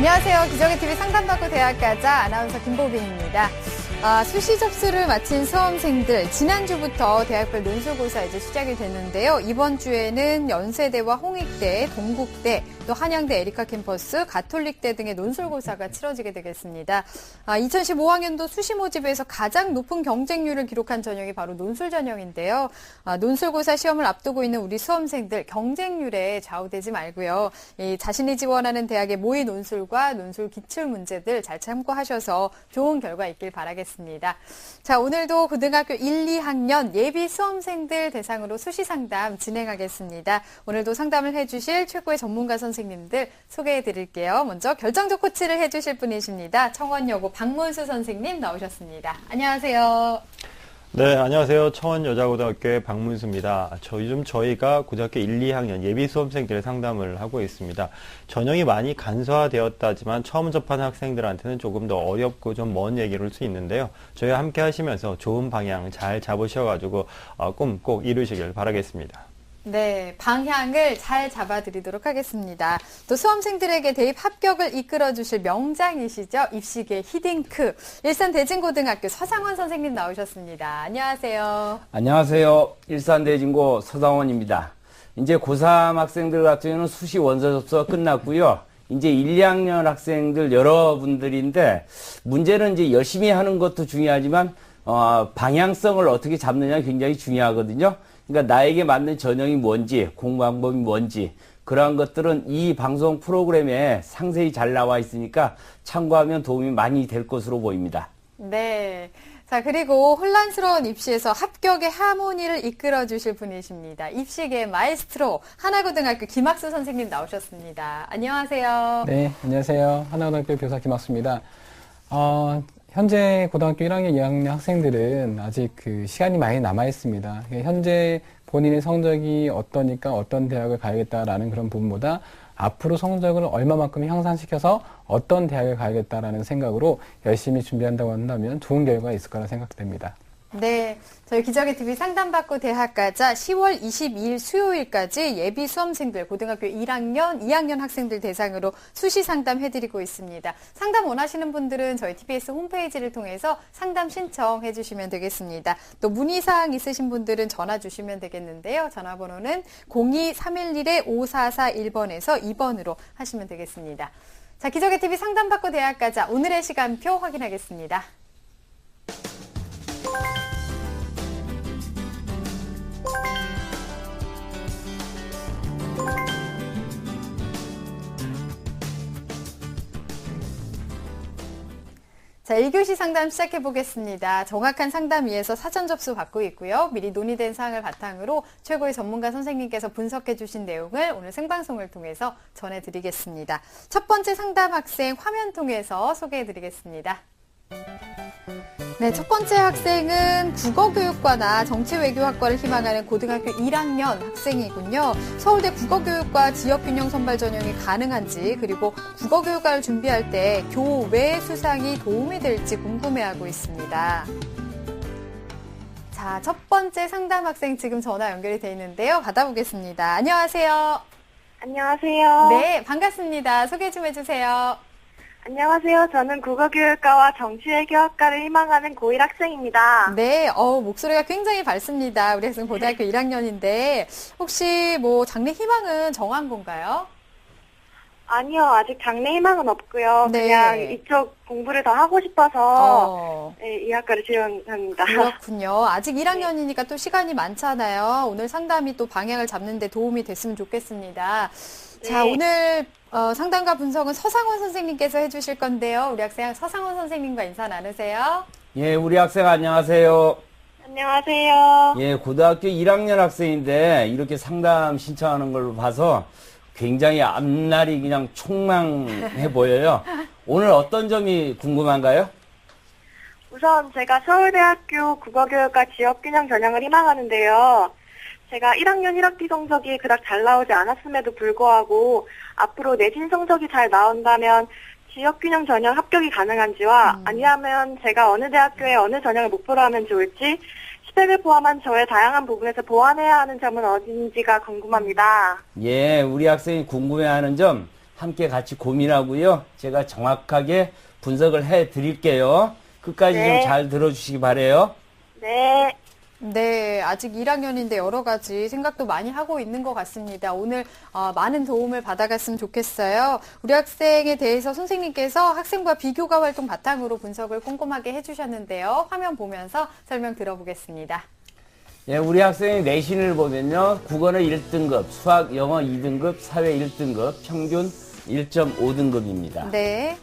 안녕하세요. 기적의TV 상담받고 대학 가자 아나운서 김보빈입니다. 수시 접수를 마친 수험생들, 지난주부터 대학별 논술고사 이제 시작이 됐는데요. 이번 주에는 연세대와 홍익대, 동국대, 또 한양대 에리카 캠퍼스, 가톨릭대 등의 논술고사가 치러지게 되겠습니다. 2015학년도 수시 모집에서 가장 높은 경쟁률을 기록한 전형이 바로 논술 전형인데요. 논술고사 시험을 앞두고 있는 우리 수험생들, 경쟁률에 좌우되지 말고요. 자신이 지원하는 대학의 모의 논술과 논술 기출 문제들 잘 참고하셔서 좋은 결과 있길 바라겠습니다. 자, 오늘도 고등학교 1, 2학년 예비 수험생들 대상으로 수시 상담 진행하겠습니다. 오늘도 상담을 해주실 최고의 전문가 선생님들 소개해 드릴게요. 먼저 결정적 코치를 해주실 분이십니다. 청원여고 박문수 선생님 나오셨습니다. 안녕하세요. 네, 안녕하세요. 청원여자고등학교의 박문수입니다. 요즘 저희가 고등학교 1, 2학년 예비 수험생들의 상담을 하고 있습니다. 전형이 많이 간소화되었다지만 처음 접하는 학생들한테는 조금 더 어렵고 좀 먼 얘기를 할 수 있는데요. 저희와 함께 하시면서 좋은 방향 잘 잡으셔가지고 꿈 꼭 이루시길 바라겠습니다. 네, 방향을 잘 잡아드리도록 하겠습니다. 또 수험생들에게 대입 합격을 이끌어주실 명장이시죠. 입시계 히딩크, 일산대진고등학교 서상원 선생님 나오셨습니다. 안녕하세요. 안녕하세요. 일산대진고 서상원입니다. 이제 고3 학생들 같은 경우는 수시 원서 접수가 끝났고요. 이제 1, 2학년 학생들 여러분들인데 문제는 이제 열심히 하는 것도 중요하지만 방향성을 어떻게 잡느냐 굉장히 중요하거든요. 그러니까 나에게 맞는 전형이 뭔지, 공부 방법이 뭔지 그러한 것들은 이 방송 프로그램에 상세히 잘 나와 있으니까 참고하면 도움이 많이 될 것으로 보입니다. 네. 자, 그리고 혼란스러운 입시에서 합격의 하모니를 이끌어 주실 분이십니다. 입시계 마에스트로 하나고등학교 김학수 선생님 나오셨습니다. 안녕하세요. 네, 안녕하세요. 하나고등학교 교사 김학수입니다. 현재 고등학교 1학년, 2학년 학생들은 아직 시간이 많이 남아 있습니다. 현재 본인의 성적이 어떠니까 어떤 대학을 가야겠다라는 그런 부분보다 앞으로 성적을 얼마만큼 향상시켜서 어떤 대학을 가야겠다라는 생각으로 열심히 준비한다고 한다면 좋은 결과가 있을 거라 생각됩니다. 네, 저희 기적의TV 상담받고 대학 가자 10월 22일 수요일까지 예비 수험생들, 고등학교 1학년, 2학년 학생들 대상으로 수시 상담 해드리고 있습니다. 상담 원하시는 분들은 저희 TBS 홈페이지를 통해서 상담 신청해 주시면 되겠습니다. 또 문의사항 있으신 분들은 전화 주시면 되겠는데요. 전화번호는 02-311-5441번에서 2번으로 하시면 되겠습니다. 자, 기적의TV 상담받고 대학 가자 오늘의 시간표 확인하겠습니다. 자, 1교시 상담 시작해 보겠습니다. 정확한 상담 위해서 사전 접수 받고 있고요. 미리 논의된 사항을 바탕으로 최고의 전문가 선생님께서 분석해 주신 내용을 오늘 생방송을 통해서 전해드리겠습니다. 첫 번째 상담 학생 화면 통해서 소개해 드리겠습니다. 네, 첫 번째 학생은 국어교육과나 정치외교학과를 희망하는 고등학교 1학년 학생이군요. 서울대 국어교육과 지역균형 선발 전형이 가능한지, 그리고 국어교육과를 준비할 때 교외 수상이 도움이 될지 궁금해하고 있습니다. 자, 첫 번째 상담 학생 지금 전화 연결이 돼 있는데요. 받아보겠습니다. 안녕하세요. 안녕하세요. 네, 반갑습니다. 소개 좀 해주세요. 안녕하세요. 저는 국어교육과와 정치외교학과를 희망하는 고1 학생입니다. 네, 목소리가 굉장히 밝습니다. 우리 학생 고등학교 1학년인데 혹시 장래 희망은 정한 건가요? 아니요. 아직 장래 희망은 없고요. 네. 그냥 이쪽 공부를 더 하고 싶어서 네, 이 학과를 지원합니다. 그렇군요. 아직 1학년이니까 또 시간이 많잖아요. 오늘 상담이 또 방향을 잡는 데 도움이 됐으면 좋겠습니다. 네. 자, 오늘 상담과 분석은 서상원 선생님께서 해주실 건데요. 우리 학생 서상원 선생님과 인사 나누세요. 예, 우리 학생 안녕하세요. 안녕하세요. 예, 고등학교 1학년 학생인데 이렇게 상담 신청하는 걸로 봐서 굉장히 앞날이 그냥 촉망해 보여요. 오늘 어떤 점이 궁금한가요? 우선 제가 서울대학교 국어교육과 지역균형 전형을 희망하는데요. 제가 1학년 1학기 성적이 그닥 잘 나오지 않았음에도 불구하고 앞으로 내신 성적이 잘 나온다면 지역균형 전형 합격이 가능한지와 아니면 제가 어느 대학교에 어느 전형을 목표로 하면 좋을지 스펙을 포함한 저의 다양한 부분에서 보완해야 하는 점은 어딘지가 궁금합니다. 예, 우리 학생이 궁금해하는 점 함께 같이 고민하고요. 제가 정확하게 분석을 해 드릴게요. 끝까지 네. 좀 잘 들어주시기 바래요. 네. 네, 아직 1학년인데 여러 가지 생각도 많이 하고 있는 것 같습니다. 오늘 많은 도움을 받아갔으면 좋겠어요. 우리 학생에 대해서 선생님께서 학생과 비교과 활동 바탕으로 분석을 꼼꼼하게 해주셨는데요. 화면 보면서 설명 들어보겠습니다. 예, 우리 학생의 내신을 보면요. 국어는 1등급, 수학, 영어 2등급, 사회 1등급, 평균 1.5등급입니다. 네,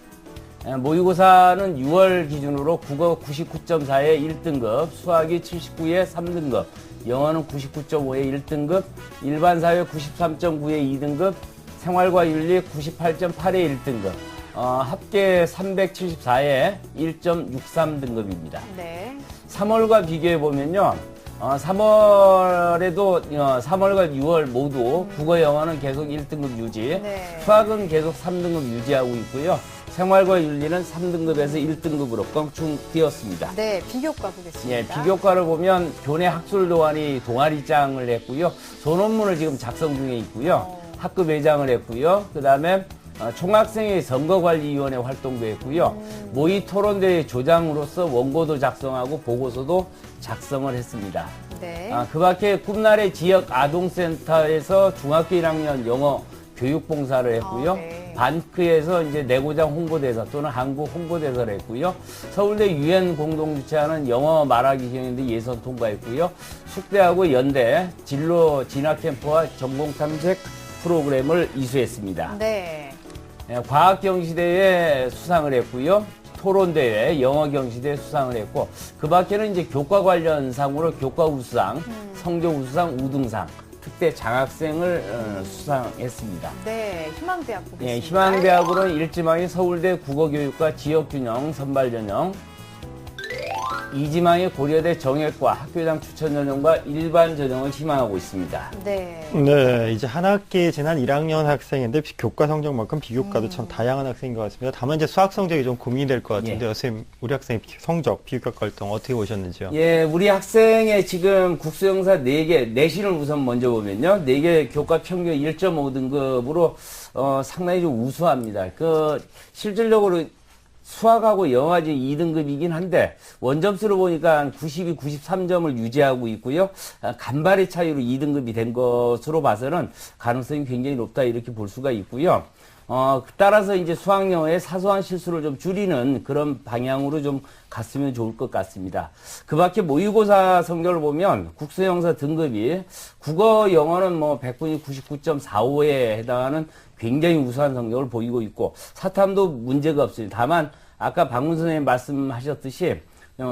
모의고사는 6월 기준으로 국어 99.4에 1등급, 수학이 79에 3등급, 영어는 99.5에 1등급, 일반사회 93.9에 2등급, 생활과 윤리 98.8에 1등급, 합계 374에 1.63등급입니다. 네, 3월과 비교해 보면요. 3월에도 3월과 6월 모두 국어 영어는 계속 1등급 유지, 네. 수학은 계속 3등급 유지하고 있고요. 생활과 윤리는 3등급에서 1등급으로 껑충 뛰었습니다. 네, 비교과 보겠습니다. 예, 비교과를 보면 교내 학술 동아리 동아리장을 했고요. 소논문을 지금 작성 중에 있고요. 학급 회장을 했고요. 그다음에 총학생회 선거관리위원회 활동도 했고요. 모의 토론대회 조장으로서 원고도 작성하고 보고서도 작성을 했습니다. 네, 그 밖에 꿈나래 지역 아동센터에서 중학교 1학년 영어 교육봉사를 했고요. 네. 반크에서 이제 내고장 홍보대사 또는 한국 홍보대사를 했고요. 서울대 유엔 공동 주최하는 영어 말하기 경연대 예선 통과했고요. 숙대하고 연대 진로 진학 캠프와 전공 탐색 프로그램을 이수했습니다. 네, 과학경시대회 수상을 했고요. 토론대회, 영어경시대회 수상을 했고, 그 밖에는 이제 교과 관련 상으로 교과 우수상, 성적 우수상, 우등상, 특대 장학생을 수상했습니다. 네, 희망대학 보겠습니다. 예, 희망대학으로는 일지망이 서울대 국어교육과 지역균형 선발전형, 이지망이 고려대 정액과 학교장 추천 전형과 일반 전형을 희망하고 있습니다. 네, 네, 이제 한 학기 지난 1학년 학생인데 교과 성적만큼 비교과도 참 다양한 학생인 것 같습니다. 다만 이제 수학 성적이 좀 고민이 될 것 같은데요. 선생님, 우리 학생의 성적, 비교과 활동 어떻게 보셨는지요? 예, 우리 학생의 지금 국수영사 4개, 내신을 우선 먼저 보면요. 4개 교과 평균 1.5등급으로 상당히 좀 우수합니다. 실질적으로 수학하고 영어지 2등급이긴 한데 원점수로 보니까 92, 93점을 유지하고 있고요. 간발의 차이로 2등급이 된 것으로 봐서는 가능성이 굉장히 높다 이렇게 볼 수가 있고요. 따라서 이제 수학 영어의 사소한 실수를 좀 줄이는 그런 방향으로 좀 갔으면 좋을 것 같습니다. 그 밖에 모의고사 성적을 보면 국수영사 등급이 국어 영어는 뭐 100분이 99.45에 해당하는 굉장히 우수한 성적을 보이고 있고 사탐도 문제가 없습니다. 다만 아까 박문 선생님 말씀하셨듯이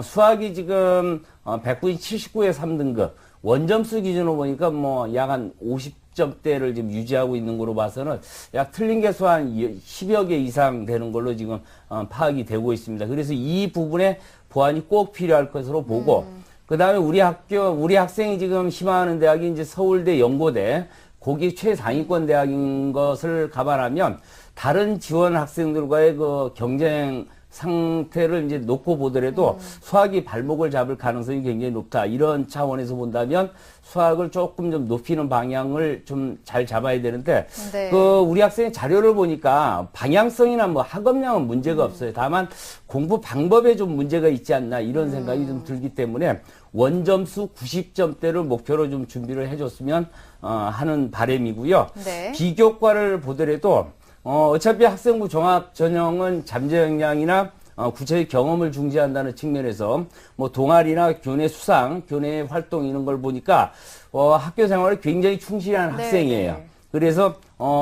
수학이 지금 100분이 79에 3등급 원점수 기준으로 보니까 뭐 약 한 50점대를 지금 유지하고 있는 거로 봐서는 약 틀린 개수 한 10여 개 이상 되는 걸로 지금 파악이 되고 있습니다. 그래서 이 부분에 보완이 꼭 필요할 것으로 보고 그 다음에 우리 학생이 지금 희망하는 대학이 이제 서울대 연고대 거기 최상위권 대학인 것을 감안하면 다른 지원 학생들과의 그 경쟁 상태를 이제 놓고 보더라도 수학이 발목을 잡을 가능성이 굉장히 높다. 이런 차원에서 본다면 수학을 조금 좀 높이는 방향을 좀 잘 잡아야 되는데, 네. 우리 학생의 자료를 보니까 방향성이나 뭐 학업량은 문제가 없어요. 다만 공부 방법에 좀 문제가 있지 않나 이런 생각이 좀 들기 때문에 원점수 90점대를 목표로 좀 준비를 해줬으면 하는 바람이고요. 네. 비교과를 보더라도 어차피 학생부 종합 전형은 잠재 역량이나 구체적 경험을 중시한다는 측면에서 뭐 동아리나 교내 수상, 교내 활동 이런 걸 보니까 학교 생활을 굉장히 충실한 네, 학생이에요. 네. 그래서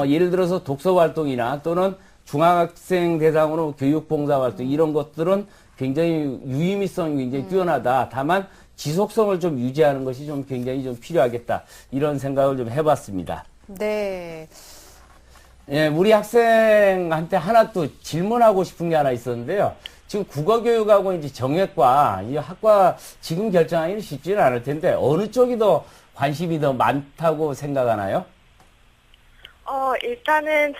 예를 들어서 독서 활동이나 또는 중학생 대상으로 교육 봉사 활동 이런 것들은 굉장히 유의미성이 굉장히 뛰어나다. 다만 지속성을 좀 유지하는 것이 좀 굉장히 좀 필요하겠다. 이런 생각을 좀 해봤습니다. 네. 예, 우리 학생한테 하나 또 질문하고 싶은 게 하나 있었는데요. 지금 국어교육하고 이제 정액과 이 학과 지금 결정하기는 쉽지는 않을 텐데 어느 쪽이 더 관심이 더 많다고 생각하나요? 일단은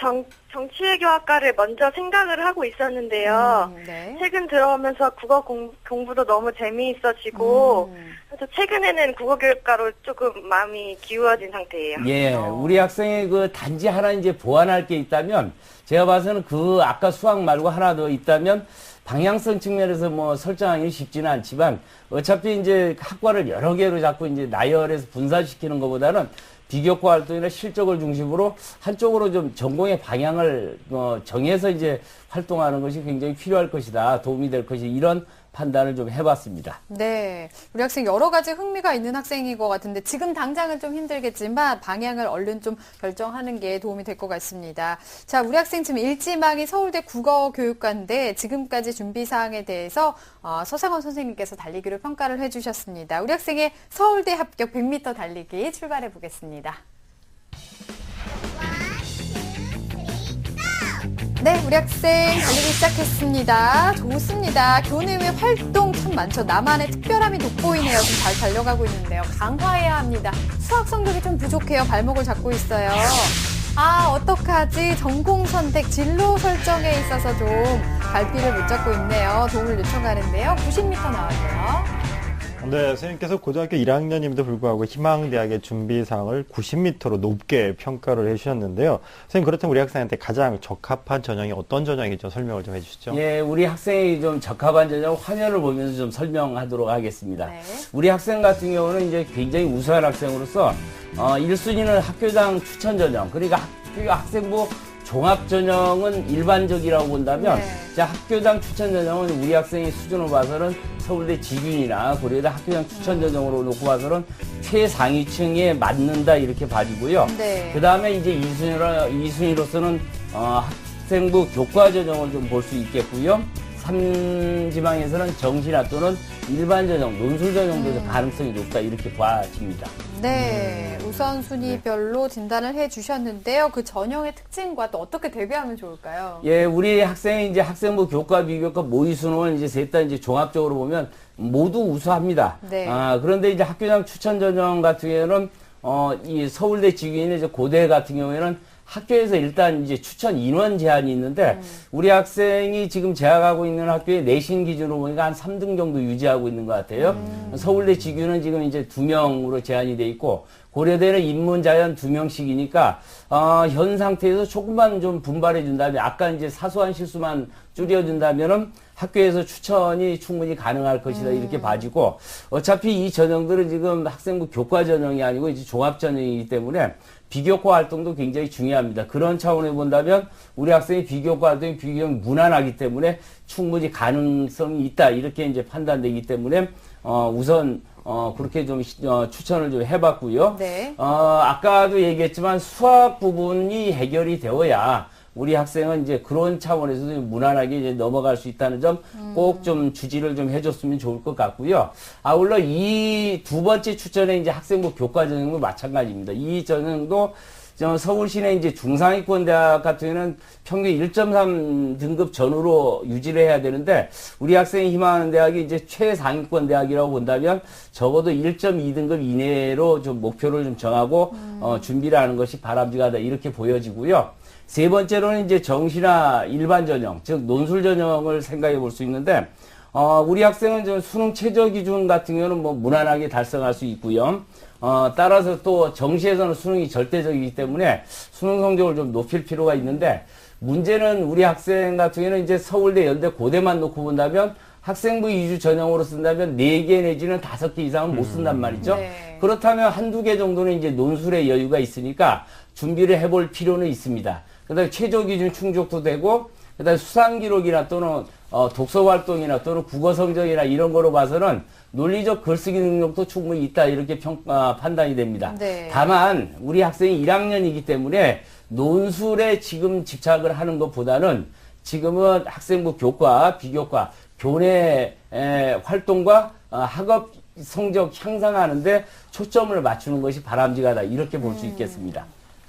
정치외교학과를 먼저 생각을 하고 있었는데요. 네. 최근 들어오면서 국어 공부도 너무 재미있어지고, 그래서 최근에는 국어교육과로 조금 마음이 기울어진 상태예요. 예, 우리 학생이 그 단지 하나 이제 보완할 게 있다면, 제가 봐서는 그 아까 수학 말고 하나 더 있다면, 방향성 측면에서 뭐 설정하기 쉽지는 않지만, 어차피 이제 학과를 여러 개로 자꾸 이제 나열해서 분산시키는 것보다는 비교과 활동이나 실적을 중심으로 한쪽으로 좀 전공의 방향을 정해서 이제 활동하는 것이 굉장히 필요할 것이다. 도움이 될 것이 이런 판단을 좀 해봤습니다. 네. 우리 학생 여러 가지 흥미가 있는 학생인 것 같은데 지금 당장은 좀 힘들겠지만 방향을 얼른 좀 결정하는 게 도움이 될 것 같습니다. 자, 우리 학생 지금 일지망이 서울대 국어교육과인데 지금까지 준비사항에 대해서 서상원 선생님께서 달리기를 평가를 해주셨습니다. 우리 학생의 서울대 합격 100m 달리기 출발해 보겠습니다. 네, 우리 학생 달리기 시작했습니다. 좋습니다. 교내외 활동 참 많죠. 나만의 특별함이 돋보이네요. 좀 잘 달려가고 있는데요. 강화해야 합니다. 수학 성적이 좀 부족해요. 발목을 잡고 있어요. 어떡하지? 전공 선택, 진로 설정에 있어서 좀 갈피를 못 잡고 있네요. 도움을 요청하는데요. 90m 나왔네요. 네, 선생님께서 고등학교 1학년임에도 불구하고 희망대학의 준비사항을 90m로 높게 평가를 해주셨는데요. 선생님, 그렇다면 우리 학생한테 가장 적합한 전형이 어떤 전형이죠? 설명을 좀 해주시죠. 예, 우리 학생이 좀 적합한 전형 화면을 보면서 좀 설명하도록 하겠습니다. 네. 우리 학생 같은 경우는 이제 굉장히 우수한 학생으로서 1순위는 학교장 추천 전형, 그러니까 학생부 종합 전형은 일반적이라고 본다면, 네. 학교장 추천 전형은 우리 학생의 수준을 봐서는 서울대 지균이나 고려대 학교장 추천 전형으로 놓고 봐서는 최상위층에 맞는다 이렇게 봐지고요. 네. 그 다음에 이제 2순위로서는 학생부 교과 전형을 좀 볼 수 있겠고요. 3지방에서는 정시나 또는 일반 전형, 논술 전형도 가능성이 높다 이렇게 봐집니다. 네, 우선순위별로 진단을 해주셨는데요. 그 전형의 특징과 또 어떻게 대비하면 좋을까요? 예, 우리 학생이 이제 학생부 교과, 비교과, 모의 수능을 이제 셋 다 이제 종합적으로 보면 모두 우수합니다. 네. 그런데 이제 학교장 추천 전형 같은 경우에는 이 서울대 지구인의 이제 고대 같은 경우에는 학교에서 일단 이제 추천 인원 제한이 있는데 우리 학생이 지금 재학하고 있는 학교의 내신 기준으로 보니까 한 3등 정도 유지하고 있는 것 같아요. 서울대 지규는 지금 이제 2명으로 제한이 돼 있고 고려대는 인문자연 2명씩이니까 현 상태에서 조금만 좀 분발해 준다면 아까 이제 사소한 실수만 줄여준다면은 학교에서 추천이 충분히 가능할 것이다 이렇게 봐지고 어차피 이 전형들은 지금 학생부 교과 전형이 아니고 이제 종합 전형이기 때문에 비교과 활동도 굉장히 중요합니다. 그런 차원에 본다면 우리 학생이 비교과 활동이 비교적 무난하기 때문에 충분히 가능성이 있다 이렇게 이제 판단되기 때문에 우선 그렇게 좀 추천을 좀 해봤고요. 네. 아까도 얘기했지만 수학 부분이 해결이 되어야 우리 학생은 이제 그런 차원에서도 무난하게 이제 넘어갈 수 있다는 점 꼭 좀 주지를 좀 해줬으면 좋을 것 같고요. 아울러 이 두 번째 추천에 이제 학생부 교과 전형도 마찬가지입니다. 이 전형도 서울시내 이제 중상위권 대학 같은 경우는 평균 1.3 등급 전후로 유지를 해야 되는데 우리 학생이 희망하는 대학이 이제 최상위권 대학이라고 본다면 적어도 1.2 등급 이내로 좀 목표를 좀 정하고 준비를 하는 것이 바람직하다 이렇게 보여지고요. 세 번째로는 이제 정시나 일반 전형, 즉 논술 전형을 생각해 볼 수 있는데 우리 학생은 좀 수능 최저 기준 같은 경우는 뭐 무난하게 달성할 수 있고요. 따라서 또 정시에서는 수능이 절대적이기 때문에 수능 성적을 좀 높일 필요가 있는데 문제는 우리 학생 같은 경우는 이제 서울대, 연대, 고대만 놓고 본다면 학생부 위주 전형으로 쓴다면 4개 내지는 5개 이상은 못 쓴단 말이죠. 네. 그렇다면 한두 개 정도는 이제 논술의 여유가 있으니까 준비를 해볼 필요는 있습니다. 그다음에 최저 기준 충족도 되고 그다음에 수상 기록이나 또는 독서 활동이나 또는 국어 성적이나 이런 거로 봐서는 논리적 글쓰기 능력도 충분히 있다 이렇게 판단이 됩니다. 네. 다만 우리 학생이 1학년이기 때문에 논술에 지금 집착을 하는 것보다는 지금은 학생부 교과, 비교과, 교내 활동과 학업 성적 향상하는데 초점을 맞추는 것이 바람직하다 이렇게 볼 수 있겠습니다.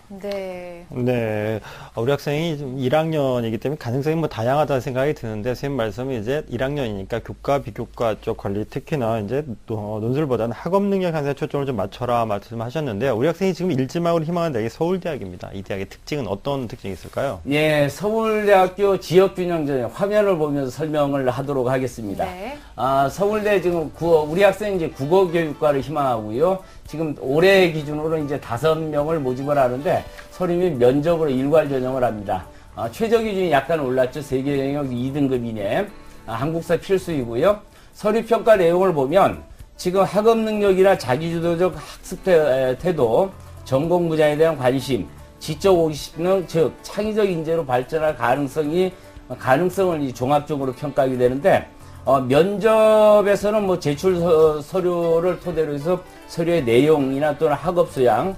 네. 네. 우리 학생이 좀 1학년이기 때문에 가능성이 뭐 다양하다는 생각이 드는데, 선생님 말씀이 이제 1학년이니까 교과, 비교과 쪽 관리, 특히나 이제 논술보다는 학업 능력 향상에 초점을 좀 맞춰라 말씀하셨는데요. 우리 학생이 지금 일지망으로 희망하는 대학이 서울대학입니다. 이 대학의 특징은 어떤 특징이 있을까요? 예, 서울대학교 지역균형전형 화면을 보면서 설명을 하도록 하겠습니다. 네. 서울대 지금 우리 학생이 이제 국어교육과를 희망하고요. 지금 올해 기준으로 이제 5명을 모집을 하는데 서류 및 면접으로 일괄 전형을 합니다. 최저 기준이 약간 올랐죠. 세계 영역 2등급 이내. 한국사 필수이고요. 서류 평가 내용을 보면 지금 학업 능력이나 자기주도적 학습 태도, 전공 분야에 대한 관심, 지적 호기능, 즉 창의적 인재로 발전할 가능성을 종합적으로 평가하게 되는데, 면접에서는 뭐 제출 서류를 토대로 해서 서류의 내용이나 또는 학업 수양,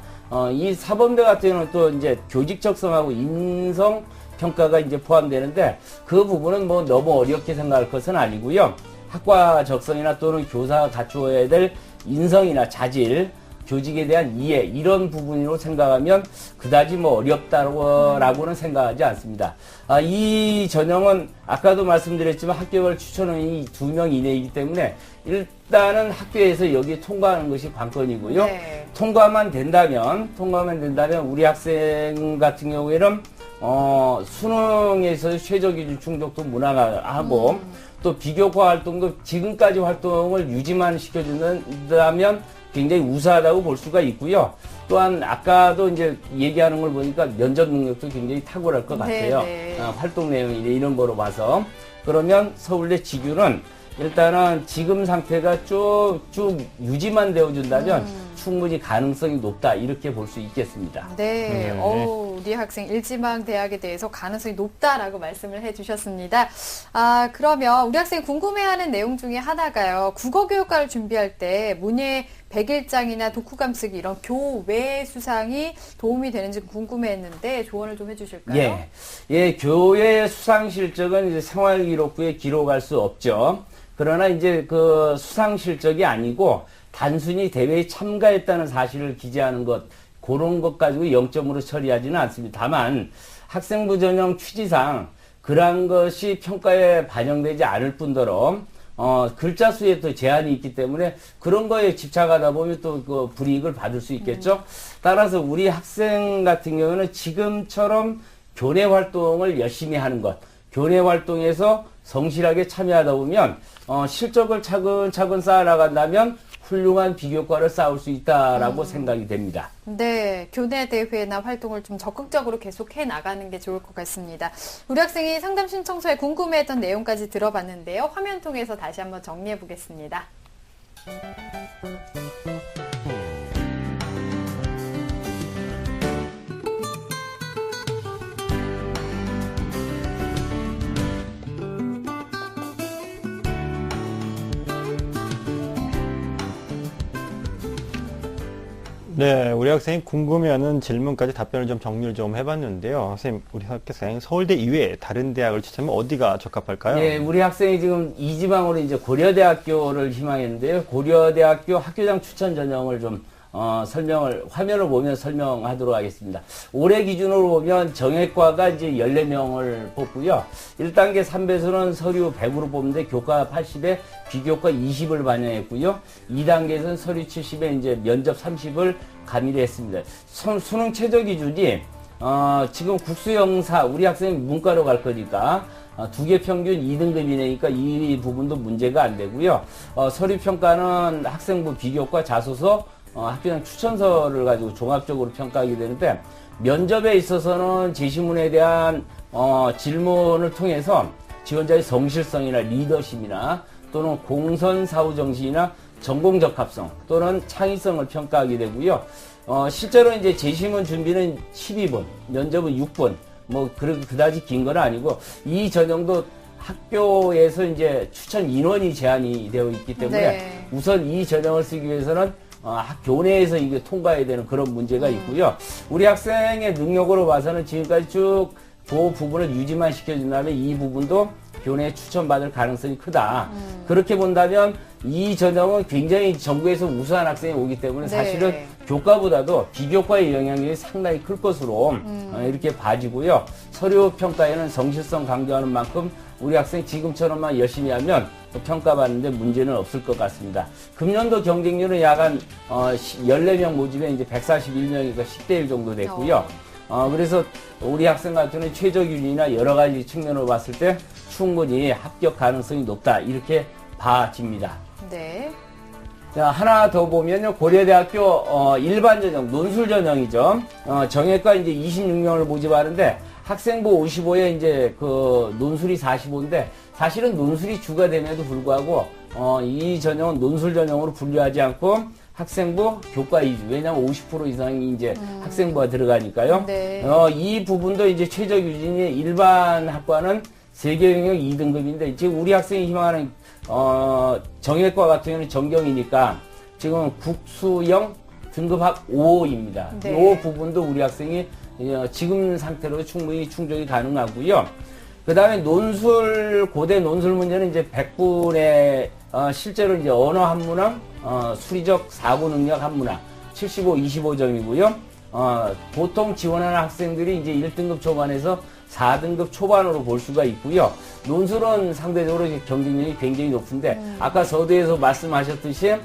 이 사범대 같은 경우는 또 이제 교직 적성하고 인성 평가가 이제 포함되는데, 그 부분은 뭐 너무 어렵게 생각할 것은 아니고요. 학과 적성이나 또는 교사가 갖추어야 될 인성이나 자질, 교직에 대한 이해, 이런 부분으로 생각하면 그다지 뭐 어렵다고는 생각하지 않습니다. 이 전형은 아까도 말씀드렸지만 합격을 추천원이 2명 이내이기 때문에 일단은 학교에서 여기 통과하는 것이 관건이고요. 네. 통과만 된다면 우리 학생 같은 경우에는 수능에서 최저 기준 충족도 무난하고 또 비교과 활동도 지금까지 활동을 유지만 시켜준다면 굉장히 우수하다고 볼 수가 있고요. 또한 아까도 이제 얘기하는 걸 보니까 면접 능력도 굉장히 탁월할 것 같아요. 활동 내용이나 이런 거로 봐서. 그러면 서울대 지규는 일단은 지금 상태가 쭉 유지만 되어준다면 충분히 가능성이 높다, 이렇게 볼 수 있겠습니다. 네. 우리 학생 일지망 대학에 대해서 가능성이 높다라고 말씀을 해주셨습니다. 그러면 우리 학생이 궁금해하는 내용 중에 하나가요. 국어교육과를 준비할 때 문예 100일장이나 독후감 쓰기 이런 교외 수상이 도움이 되는지 궁금해했는데 조언을 좀 해주실까요? 예, 교외 수상 실적은 이제 생활기록부에 기록할 수 없죠. 그러나 이제 그 수상 실적이 아니고 단순히 대회에 참가했다는 사실을 기재하는 것, 그런 것 가지고 0점으로 처리하지는 않습니다. 다만 학생부 전형 취지상 그러한 것이 평가에 반영되지 않을 뿐더러 글자 수에 또 제한이 있기 때문에 그런 거에 집착하다 보면 또 그 불이익을 받을 수 있겠죠. 따라서 우리 학생 같은 경우는 지금처럼 교내 활동을 열심히 하는 것, 교내 활동에서 성실하게 참여하다 보면 실적을 차근차근 쌓아나간다면 훌륭한 비교과를 쌓을 수 있다라고 생각이 됩니다. 네, 교내 대회나 활동을 좀 적극적으로 계속해 나가는 게 좋을 것 같습니다. 우리 학생이 상담 신청서에 궁금해했던 내용까지 들어봤는데요. 화면 통해서 다시 한번 정리해 보겠습니다. 네, 우리 학생이 궁금해하는 질문까지 답변을 좀 정리를 좀 해봤는데요. 선생님, 우리 학생 서울대 이외에 다른 대학을 추천하면 어디가 적합할까요? 예, 우리 학생이 지금 이지망으로 이제 고려대학교를 희망했는데요. 고려대학교 학교장 추천 전형을 좀 화면을 보면 설명하도록 하겠습니다. 올해 기준으로 보면 정액과가 이제 14명을 뽑고요. 1단계 3배수는 서류 100으로 뽑는데 교과 80에 비교과 20을 반영했고요. 2단계에서는 서류 70에 이제 면접 30을 가미를 했습니다. 수능 최저 기준이 지금 국수영사 우리 학생이 문과로 갈 거니까 2개 평균 2등급 이내니까 이 부분도 문제가 안 되고요. 서류 평가는 학생부 비교과 자소서 학교장 추천서를 가지고 종합적으로 평가하게 되는데, 면접에 있어서는 제시문에 대한 질문을 통해서 지원자의 성실성이나 리더십이나 또는 공선 사후 정신이나 전공 적합성 또는 창의성을 평가하게 되고요. 실제로 이제 제시문 준비는 12분, 면접은 6분, 뭐 그다지 긴 건 아니고, 이 전형도 학교에서 이제 추천 인원이 제한이 되어 있기 때문에 우선 이 전형을 쓰기 위해서는 교내에서 이게 통과해야 되는 그런 문제가 있고요. 우리 학생의 능력으로 봐서는 지금까지 쭉 그 부분을 유지만 시켜준다면 이 부분도 교내에 추천받을 가능성이 크다. 그렇게 본다면 이 전형은 굉장히 전국에서 우수한 학생이 오기 때문에 사실은 교과보다도 비교과의 영향력이 상당히 클 것으로 이렇게 봐지고요. 서류 평가에는 성실성 강조하는 만큼 우리 학생 지금처럼만 열심히 하면 평가받는데 문제는 없을 것 같습니다. 금년도 경쟁률은 약 한 14명 모집에 이제 141명이니까 10대 1 정도 됐고요. 그래서 우리 학생 같은 경우는 최저균이나 여러 가지 측면으로 봤을 때 충분히 합격 가능성이 높다. 이렇게 봐집니다. 네. 자, 하나 더 보면요. 고려대학교 일반 전형, 논술 전형이죠. 정예과 이제 26명을 모집하는데 학생부 55에 이제 그 논술이 45인데 사실은 논술이 주가 됨에도 불구하고 이 전형은 논술 전형으로 분류하지 않고 학생부 교과 위주. 왜냐하면 50% 이상이 이제 학생부가 들어가니까요. 네. 이 부분도 이제 최저 규진이 일반 학과는 세계 영역 2등급인데 지금 우리 학생이 희망하는 정예과 같은 경우는 전경이니까 지금 국수형 등급학 5입니다. 네. 이 부분도 우리 학생이 지금 상태로 충분히 충족이 가능하고요. 그 다음에 논술, 고대 논술 문제는 이제 100분의, 실제로 이제 언어 한문항, 수리적 사고 능력 한문항, 75, 25점이고요. 보통 지원하는 학생들이 이제 1등급 초반에서 4등급 초반으로 볼 수가 있고요. 논술은 상대적으로 이제 경쟁력이 굉장히 높은데, 아까 서두에서 말씀하셨듯이,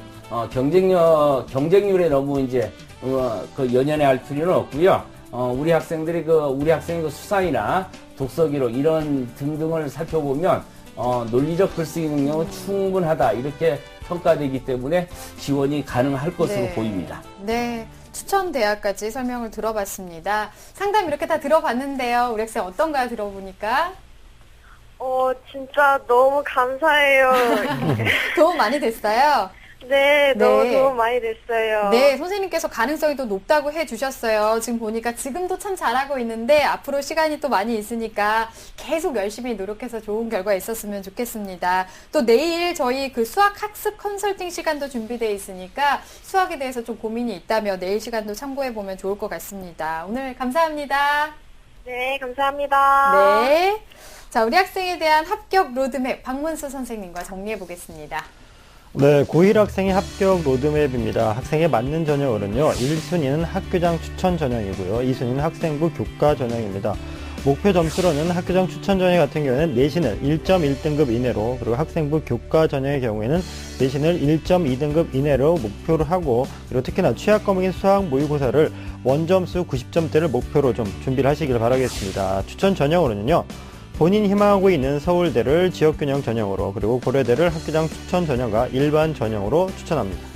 경쟁률에 너무 이제, 그 연연해 할 필요는 없고요. 우리 학생이 그 수상이나 독서 기록 이런 등등을 살펴보면 논리적 글쓰기 능력은 충분하다 이렇게 평가되기 때문에 지원이 가능할 것으로 네. 보입니다. 네. 추천 대학까지 설명을 들어봤습니다. 상담 이렇게 다 들어봤는데요. 우리 학생 어떤가요? 들어보니까? 진짜 너무 감사해요. 도움 많이 됐어요? 네, 너무 네. 도움 많이 됐어요. 네, 선생님께서 가능성이 또 높다고 해주셨어요. 지금 보니까 지금도 참 잘하고 있는데 앞으로 시간이 또 많이 있으니까 계속 열심히 노력해서 좋은 결과 있었으면 좋겠습니다. 또 내일 저희 그 수학 학습 컨설팅 시간도 준비되어 있으니까 수학에 대해서 좀 고민이 있다면 내일 시간도 참고해보면 좋을 것 같습니다. 오늘 감사합니다. 네, 감사합니다. 네. 자, 우리 학생에 대한 합격 로드맵 박문수 선생님과 정리해 보겠습니다. 네, 고1 학생의 합격 로드맵입니다. 학생에 맞는 전형으로는요, 1순위는 학교장 추천 전형이고요, 2순위는 학생부 교과 전형입니다. 목표 점수로는 학교장 추천 전형 같은 경우에는 내신을 1.1등급 이내로, 그리고 학생부 교과 전형의 경우에는 내신을 1.2등급 이내로 목표로 하고, 그리고 특히나 취약 과목인 수학 모의고사를 원점수 90점대를 목표로 좀 준비를 하시길 바라겠습니다. 추천 전형으로는요, 본인이 희망하고 있는 서울대를 지역균형 전형으로, 그리고 고려대를 학교장 추천 전형과 일반 전형으로 추천합니다.